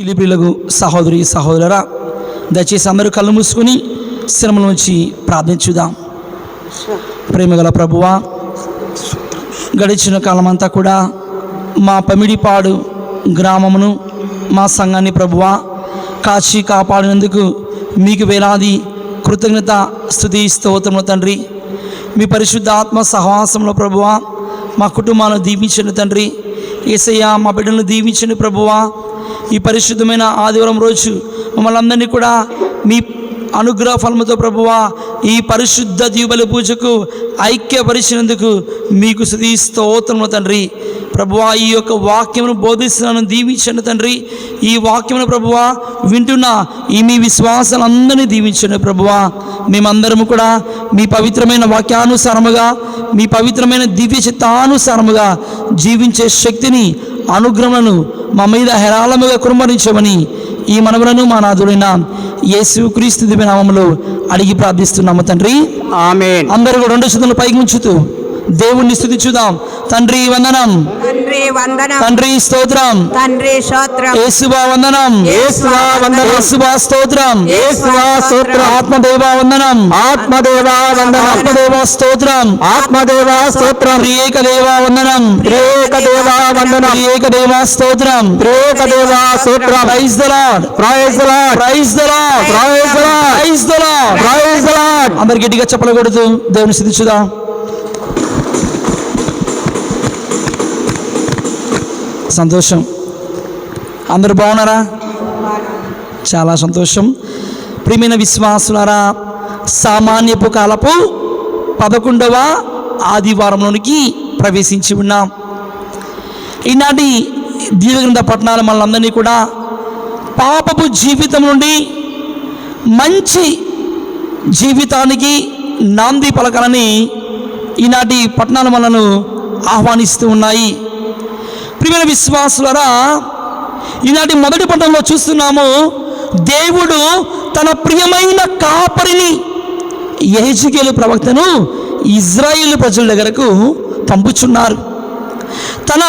ఫిలిప్పీలకు సహోదరి సహోదరులారా, దయచేసి అందరూ కళ్ళు మూసుకొని శ్రమల నుంచి ప్రార్థించుదాం. ప్రేమగల ప్రభువా, గడిచిన కాలమంతా కూడా మా పమిడిపాడు గ్రామమును, మా సంఘాన్ని ప్రభువా కాచి కాపాడినందుకు మీకు వేలాది కృతజ్ఞత స్తుతి స్తోత్రములు తండ్రి. మీ పరిశుద్ధ ఆత్మ సహవాసంలో ప్రభువా మా కుటుంబాలను దీవించండి తండ్రి. యేసయ్యా, మా బిడ్డలను దీవించండి ప్రభువా. ఈ పరిశుద్ధమైన ఆదివారం రోజు మమ్మల్ని అందరినీ కూడా మీ అనుగ్రహ ఫలముతో ప్రభువా ఈ పరిశుద్ధ దీవెబలి పూజకు ఐక్యపరిచినందుకు మీకు స్తుతి స్తోత్రములు తండ్రి. ప్రభువా, ఈ యొక్క వాక్యమును బోధిస్తున్నాను, దీవించండి తండ్రి. ఈ వాక్యమును ప్రభువా వింటున్న ఈ మీ విశ్వాసాలందరినీ దీవించండి ప్రభువా. మేమందరము కూడా మీ పవిత్రమైన వాక్యానుసారముగా, మీ పవిత్రమైన దివ్య చిత్తానుసారముగా జీవించే శక్తిని, అనుగ్రహములను మా మీద హేరాళముగా కుమ్మరించమని ఈ మనవులను మా నాథుడైన యేసుక్రీస్తు దివ్య నామములో అడిగి ప్రార్థిస్తున్నాము తండ్రి, ఆమేన్. అందరూ కూడా రెండు చేతులను పైకి ఉంచుతూ దేవుణ్ణి స్తుతించుదాం. తండ్రి వందనం, తండ్రి వందనం, తండ్రి స్తోత్రం, తండ్రి స్తోత్రం, యేసువా వందనం, యేసువా వందనం, యేసువా స్తోత్రం, యేసువా స్తోత్రం, ఆత్మదేవా వందనం, ఆత్మదేవా వందనం, ఆత్మదేవా స్తోత్రం, ఆత్మదేవా స్తోత్రం, త్రియేక దేవా వందనం, త్రియేక దేవా వందనం, త్రియేక దేవా స్తోత్రం, త్రియేక దేవా స్తోత్రం. Praise the Lord, praise the Lord, praise the Lord, praise the Lord, praise the Lord. Praise the Lord. అందరు గట్టిగా చప్పట్లు కొడుతూ దేవుని స్తుతించుదాం. సంతోషం. అందరూ బాగున్నారా? చాలా సంతోషం. ప్రియమైన విశ్వాసులారా, సామాన్యపు కాలపు 11వ ఆదివారంలోనికి ప్రవేశించి ఉన్నాం. ఈనాటి దీవగ్రంథ పట్టణాలు మనందరినీ కూడా పాపపు జీవితం నుండి మంచి జీవితానికి నాంది పలకాలని ఈనాటి పట్టణాలు మనను ఆహ్వానిస్తూ ఉన్నాయి. ప్రియమైన విశ్వాసులారా, ఈనాటి మొదటి పట్టణంలో చూస్తున్నాము, దేవుడు తన ప్రియమైన కాపరిని యెహెజ్కేలు ప్రవక్తను ఇజ్రాయేలు ప్రజల దగ్గరకు పంపుచున్నారు. తన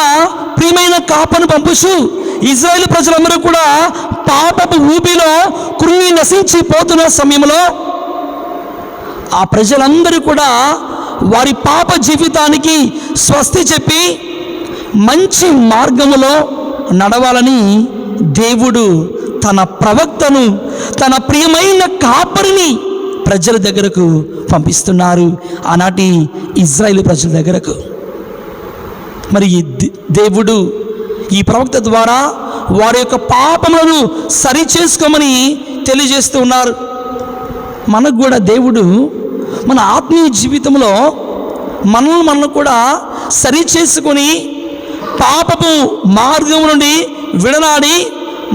ప్రియమైన కాపరిని పంపుచు ఇజ్రాయేలు ప్రజలందరూ కూడా పాపపు ఊబిలో కృంగి నశించిపోతున్న సమయంలో ఆ ప్రజలందరూ కూడా వారి పాప జీవితానికి స్వస్తి చెప్పి మంచి మార్గములో నడవాలని దేవుడు తన ప్రవక్తను, తన ప్రియమైన కాపరిని ప్రజల దగ్గరకు పంపిస్తున్నారు. ఆనాటి ఇజ్రాయేలు ప్రజల దగ్గరకు మరి దేవుడు ఈ ప్రవక్త ద్వారా వారి యొక్క పాపములను సరిచేసుకోమని తెలియజేస్తూ ఉన్నారు. మనకు కూడా దేవుడు మన ఆత్మీయ జీవితంలో మనల్ని కూడా సరిచేసుకొని పాపపు మార్గం నుండి విడనాడి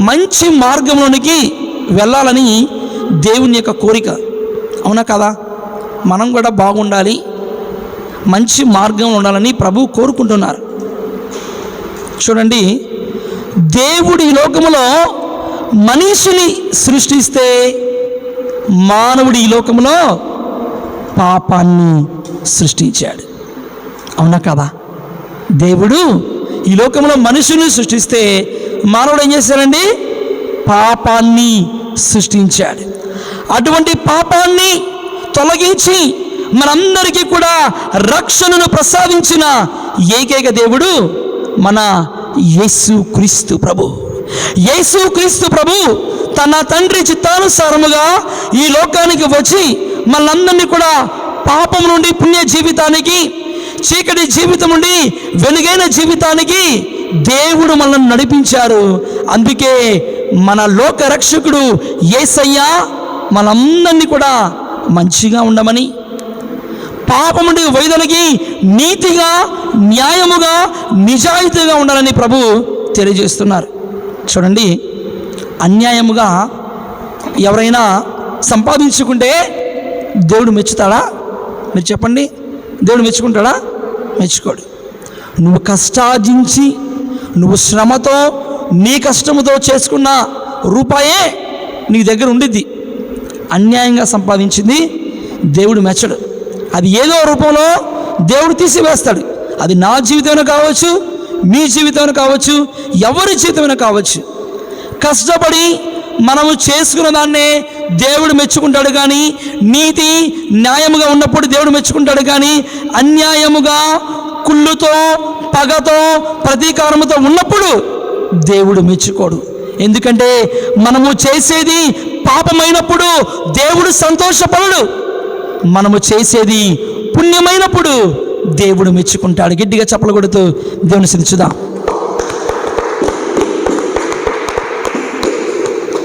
మంచి మార్గంలోనికి వెళ్ళాలని దేవుని యొక్క కోరిక. అవునా కదా? మనం కూడా బాగుండాలి, మంచి మార్గంలో ఉండాలని ప్రభు కోరుకుంటున్నారు. చూడండి, దేవుడు ఈ లోకములో మనిషిని సృష్టిస్తే మానవుడు ఈ లోకంలో పాపాన్ని సృష్టించాడు. అవునా కదా? దేవుడు ఈ లోకంలో మనుషుని సృష్టిస్తే మానవుడు ఏం చేశాడండి? పాపాన్ని సృష్టించాడు. అటువంటి పాపాన్ని తొలగించి మనందరికీ కూడా రక్షణను ప్రసాదించిన ఏకైక దేవుడు మన యేసుక్రీస్తు ప్రభు. యేసుక్రీస్తు ప్రభు తన తండ్రి చిత్తానుసారముగా ఈ లోకానికి వచ్చి మనందరినీ కూడా పాపం నుండి పుణ్య జీవితానికి, చీకటి జీవితం నుండి వెలుగైన జీవితానికి దేవుడు మనల్ని నడిపించారు. అందుకే మన లోక రక్షకుడు యేసయ్య మనందరినీ కూడా మంచిగా ఉండమని, పాపం నుండి వైదొలిగి నీతిగా, న్యాయముగా, నిజాయితీగా ఉండాలని ప్రభు తెలియజేస్తున్నారు. చూడండి, అన్యాయముగా ఎవరైనా సంపాదించుకుంటే దేవుడు మెచ్చుతాడా? మీరు చెప్పండి, దేవుడు మెచ్చుకుంటాడా? మెచ్చుకోడు. నువ్వు కష్టార్జించి, నువ్వు శ్రమతో, నీ కష్టముతో చేసుకున్న రూపాయే నీ దగ్గర ఉండిద్ది. అన్యాయంగా సంపాదించింది దేవుడు మెచ్చడు. అది ఏదో రూపంలో దేవుడు తీసివేస్తాడు. అది నా జీవితమైనా కావచ్చు, మీ జీవితమైనా కావచ్చు, ఎవరి జీవితమైనా కావచ్చు. కష్టపడి మనము చేసుకున్న దాన్నే దేవుడు మెచ్చుకుంటాడు. కానీ నీతి న్యాయముగా ఉన్నప్పుడు దేవుడు మెచ్చుకుంటాడు. కానీ అన్యాయముగా, కుళ్ళుతో, పగతో, ప్రతీకారముతో ఉన్నప్పుడు దేవుడు మెచ్చుకోడు. ఎందుకంటే మనము చేసేది పాపమైనప్పుడు దేవుడు సంతోషపడడు. మనము చేసేది పుణ్యమైనప్పుడు దేవుడు మెచ్చుకుంటాడు. గట్టిగా చప్పలు కొడుతూ దేవుని స్తుతించుదాం.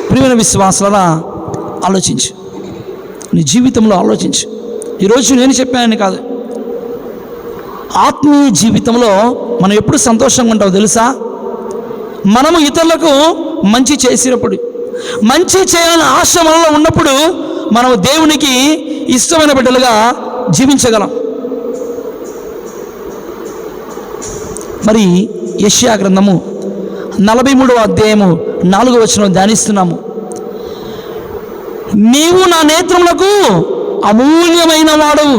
ప్రియమైన విశ్వాసాల ఆలోచించు, నీ జీవితంలో ఆలోచించు. ఈరోజు నేను చెప్పానని కాదు, ఆత్మీయ జీవితంలో మనం ఎప్పుడు సంతోషంగా ఉంటామో తెలుసా? మనము ఇతరులకు మంచి చేసినప్పుడు, మంచి చేయాలని ఆశ మనలో ఉన్నప్పుడు మనం దేవునికి ఇష్టమైన బిడ్డలుగా జీవించగలం. మరి యెషయా గ్రంథము 43వ అధ్యాయము 4వ వచనం ధ్యానిస్తున్నాము. నీవు నా నేత్రములకు అమూల్యమైన వాడవు,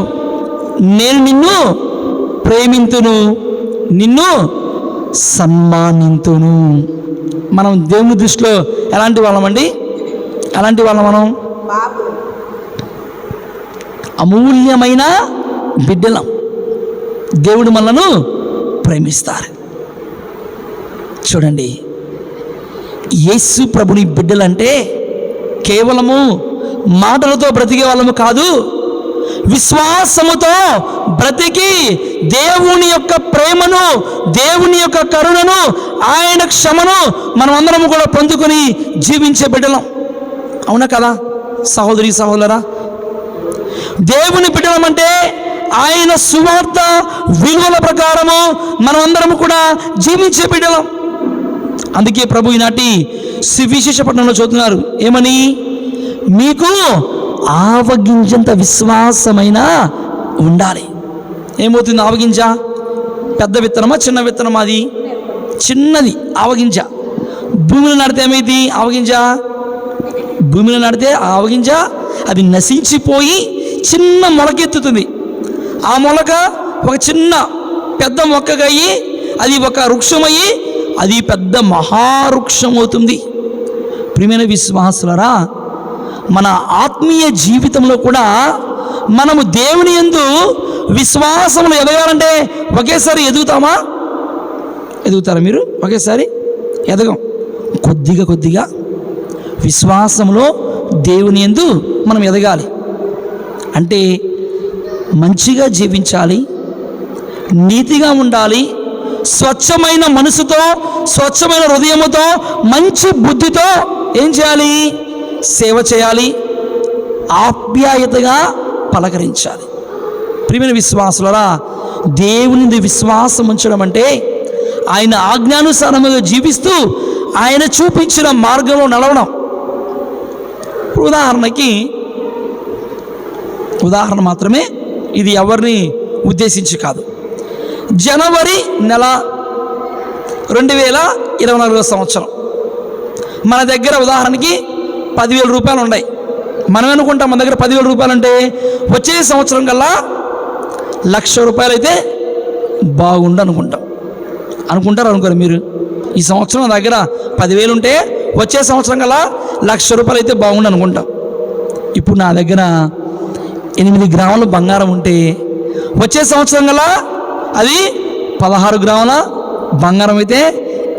నేను నిన్ను ప్రేమింతును, నిన్ను సన్మానింతును. మనం దేవుని దృష్టిలో ఎలాంటి వాళ్ళమండి? ఎలాంటి వాళ్ళం మనం? అమూల్యమైన బిడ్డలం. దేవుడు మనలను ప్రేమిస్తారు. చూడండి, యేసు ప్రభుని బిడ్డలంటే కేవలము మాటలతో బ్రతికే వాళ్ళము కాదు, విశ్వాసముతో బ్రతికి దేవుని యొక్క ప్రేమను, దేవుని యొక్క కరుణను, ఆయన క్షమను మనం అందరం కూడా పొందుకొని జీవించే బిడ్డలం. అవునా కదా సహోదరి సహోదరా? దేవుని బిడ్డలం అంటే ఆయన సువార్త విలువల ప్రకారము మనం అందరం కూడా జీవించే బిడ్డలం. అందుకే ప్రభు ఈనాటి సువిశేష పట్టణంలో చదువుతున్నారు ఏమని? మీకు ఆవగింజంత విశ్వాసమైన ఉండాలి. ఏమవుతుంది ఆవగింజ? పెద్ద విత్తనమా చిన్న విత్తనమా? అది చిన్నది ఆవగింజ. భూమిలో నాటితే ఏమైంది? ఆవగింజ భూమిలో నాటితే ఆవగింజ అది నశించిపోయి చిన్న మొలకెత్తుతుంది. ఆ మొలక ఒక చిన్న పెద్ద మొక్కగా అయ్యి అది ఒక వృక్షమయ్యి అది పెద్ద మహావృక్షం అవుతుంది. ప్రియమైన విశ్వాసులారా, మన ఆత్మీయ జీవితంలో కూడా మనము దేవుని యందు విశ్వాసంలో ఎదగాలంటే ఒకేసారి ఎదుగుతామా? ఎదుగుతారా మీరు? ఒకేసారి ఎదగం. కొద్దిగా కొద్దిగా విశ్వాసంలో దేవుని యందు మనం ఎదగాలి. అంటే మంచిగా జీవించాలి, నీతిగా ఉండాలి, స్వచ్ఛమైన మనసుతో, స్వచ్ఛమైన హృదయముతో, మంచి బుద్ధితో ఏం చేయాలి? సేవ చేయాలి, ఆప్యాయతగా పలకరించాలి. ప్రియమైన విశ్వాసులారా, దేవుని విశ్వాసం ఉంచడం అంటే ఆయన ఆజ్ఞానుసారముగా జీవిస్తూ ఆయన చూపించిన మార్గంలో నడవడం. ఉదాహరణ మాత్రమే, ఇది ఎవరిని ఉద్దేశించి కాదు. జనవరి నెల 2024 సంవత్సరం మన దగ్గర ఉదాహరణకి 10,000 రూపాయలు ఉన్నాయి. మనం అనుకుంటాం మన దగ్గర 10,000 రూపాయలు అంటే వచ్చే సంవత్సరం కల్లా 1,00,000 రూపాయలు అయితే బాగుండు అనుకుంటారు అనుకోరు మీరు? ఈ సంవత్సరం నా దగ్గర 10,000 ఉంటే వచ్చే సంవత్సరం కల్లా 1,00,000 రూపాయలు అయితే బాగుండు అనుకుంటాం. ఇప్పుడు నా దగ్గర 8 గ్రాముల బంగారం ఉంటే వచ్చే సంవత్సరం కల్లా అది 16 గ్రాముల బంగారం అయితే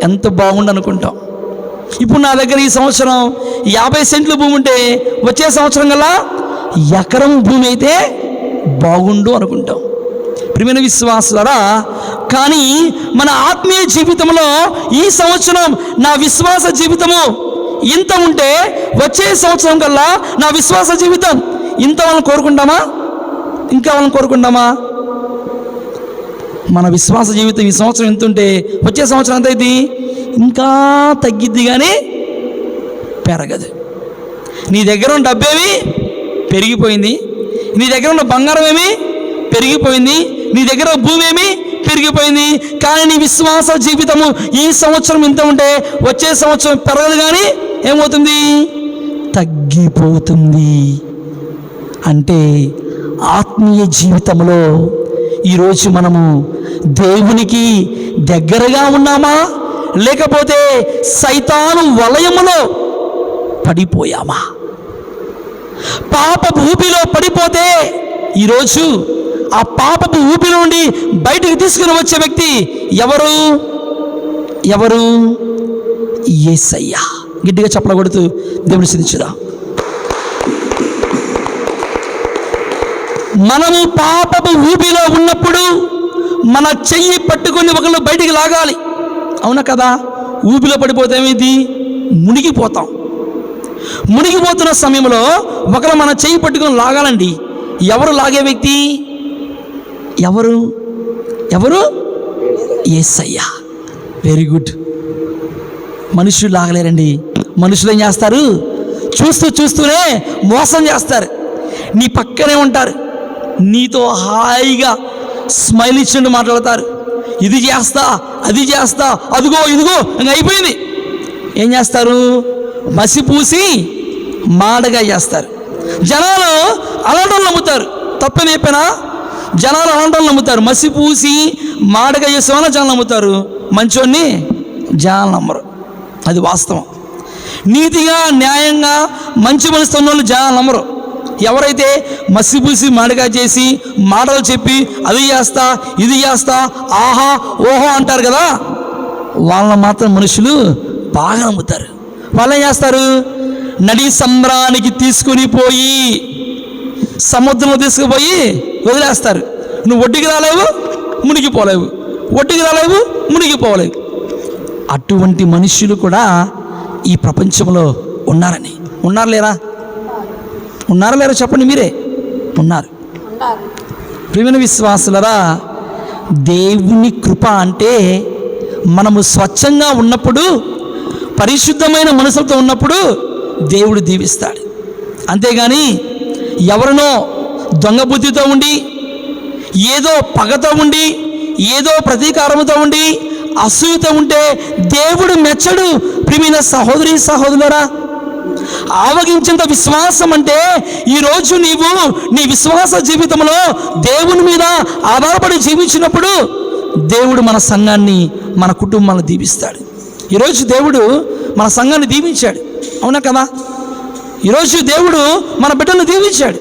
ఎంత బాగుండు అనుకుంటాం. ఇప్పుడు నా దగ్గర ఈ సంవత్సరం 50 సెంట్లు భూమి ఉంటే వచ్చే సంవత్సరం కల్లా ఎకరం భూమి అయితే బాగుండు అనుకుంటాం. ప్రియమైన విశ్వాసులారా, కానీ మన ఆత్మీయ జీవితంలో ఈ సంవత్సరం నా విశ్వాస జీవితము ఇంత ఉంటే వచ్చే సంవత్సరం కల్లా నా విశ్వాస జీవితం ఇంత వాళ్ళని కోరుకుంటామా? ఇంకా వాళ్ళని కోరుకుంటామా? మన విశ్వాస జీవితం ఈ సంవత్సరం ఎంత ఉంటే వచ్చే సంవత్సరం ఎంత అయింది? ఇంకా తగ్గిద్ది కానీ పెరగదు. నీ దగ్గర ఉన్న డబ్బేమి పెరిగిపోయింది, నీ దగ్గర ఉన్న బంగారం ఏమి పెరిగిపోయింది, నీ దగ్గర భూమి ఏమి పెరిగిపోయింది. కానీ నీ విశ్వాస జీవితము ఈ సంవత్సరం ఇంత ఉంటే వచ్చే సంవత్సరం పెరగదు కానీ ఏమవుతుంది? తగ్గిపోతుంది. అంటే ఆత్మీయ జీవితంలో ఈరోజు మనము దేవునికి దగ్గరగా ఉన్నామా లేకపోతే సైతాను వలయములో పడిపోయామా? పాపపు ఊపిలో పడిపోతే ఈరోజు ఆ పాపపు ఊపి నుండి బయటికి తీసుకుని వచ్చే వ్యక్తి ఎవరు? ఎవరు? యేసయ్య. గట్టిగా చప్పట్లు కొడుతూ దేవుని స్తుతించుదాం. మనము పాపపు ఊపిలో ఉన్నప్పుడు మన చెయ్యి పట్టుకొని ఒకళ్ళు బయటికి లాగాలి. అవునా కదా? ఊపిలో పడిపోతే ఏమైంది? మునిగిపోతాం. మునిగిపోతున్న సమయంలో ఒకరు మన చెయ్యి పట్టుకొని లాగాలండి. ఎవరు లాగే వ్యక్తి? ఎవరు? ఎవరు? యేసయ్య. Very good. మనుషులు లాగలేరండి. మనుషులు ఏం చేస్తారు? చూస్తూనే మోసం చేస్తారు. నీ పక్కనే ఉంటారు, నీతో హాయిగా స్మైల్ ఇచ్చిండు మాట్లాడతారు. ఇది చేస్తా, అది చేస్తా, అదిగో ఇదిగో ఇంకా అయిపోయింది. ఏం చేస్తారు? మసిపూసి మాడగా చేస్తారు. జనాలు అలాంటి నమ్ముతారు. తప్పని చెప్పినా జనాలు అలాంటి నమ్ముతారు. మసిపూసి మాడగా చేసేవాళ్ళ జనాలు నమ్ముతారు, మంచోన్ని జనాలు నమ్మరు. అది వాస్తవం. నీతిగా న్యాయంగా మంచి మనసుతో ఉన్న వాళ్ళు జనాలు నమ్మరు. ఎవరైతే మసిపూసి మాడగా చేసి మాటలు చెప్పి అది చేస్తా ఇది చేస్తా ఆహా ఓహో అంటారు కదా, వాళ్ళని మాత్రం మనుషులు బాగా నమ్ముతారు. వాళ్ళు ఏం చేస్తారు? నడి సంబరానికి తీసుకుని పోయి సముద్రంలో తీసుకుపోయి వదిలేస్తారు. నువ్వు ఒడ్డుకి రాలేవు, మునిగిపోలేవు, ఒడ్డుకి రాలేవు, మునిగిపోలేవు. అటువంటి మనుషులు కూడా ఈ ప్రపంచంలో ఉన్నారని. ఉన్నారు లేరా? ఉన్నారా లేరా? చెప్పండి మీరే. ఉన్నారు. ప్రియమైన విశ్వాసులరా, దేవుని కృప అంటే మనము స్వచ్ఛంగా ఉన్నప్పుడు, పరిశుద్ధమైన మనసుతో ఉన్నప్పుడు దేవుడు దీవిస్తాడు. అంతేగాని ఎవరినో దొంగ బుద్ధితో ఉండి, ఏదో పగతో ఉండి, ఏదో ప్రతీకారంతో ఉండి, అసూయతో ఉంటే దేవుడు మెచ్చడు. ప్రియమైన సహోదరి సహోదరులారా, ఆవగించేంత విశ్వాసం అంటే ఈరోజు నీవు నీ విశ్వాస జీవితంలో దేవుని మీద ఆధారపడి జీవించినప్పుడు దేవుడు మన సంఘాన్ని, మన కుటుంబాలను దీవిస్తాడు. ఈరోజు దేవుడు మన సంఘాన్ని దీవించాడు. అవునా కదా? ఈరోజు దేవుడు మన బిడ్డలను దీవించాడు.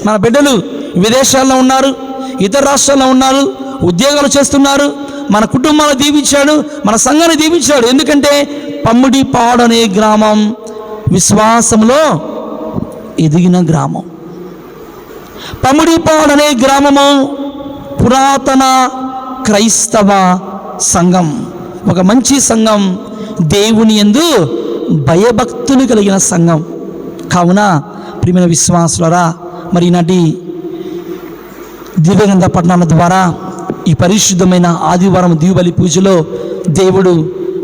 మన బిడ్డలు విదేశాల్లో ఉన్నారు, ఇతర రాష్ట్రాల్లో ఉన్నారు, ఉద్యోగాలు చేస్తున్నారు. మన కుటుంబాలను దీవించాడు, మన సంఘాన్ని దీవించాడు. ఎందుకంటే పమ్మిడిపాడు అనే గ్రామం విశ్వాసంలో ఎదిగిన గ్రామం. పమ్మిడిపాడు అనే గ్రామము పురాతన క్రైస్తవ సంఘం, ఒక మంచి సంఘం, దేవుని యందు భయభక్తులు కలిగిన సంఘం. కావున ప్రియమైన విశ్వాసులారా, మరి ఈనాటి దివ్యగ్రంథ పఠనాల ద్వారా ఈ పరిశుద్ధమైన ఆదివారం దీవబలి పూజలో దేవుడు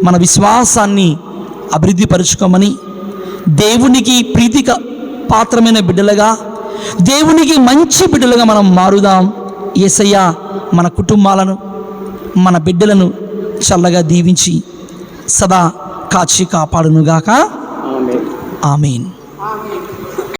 మన విశ్వాసాన్ని అభివృద్ధి పరుచుకోమని, దేవునికి ప్రీతిక పాత్రమైన బిడ్డలుగా, దేవునికి మంచి బిడ్డలుగా మనం మారుదాం. యేసయ్య మన కుటుంబాలను, మన బిడ్డలను చల్లగా దీవించి సదా కాచి కాపాడునుగాక. ఆమేన్.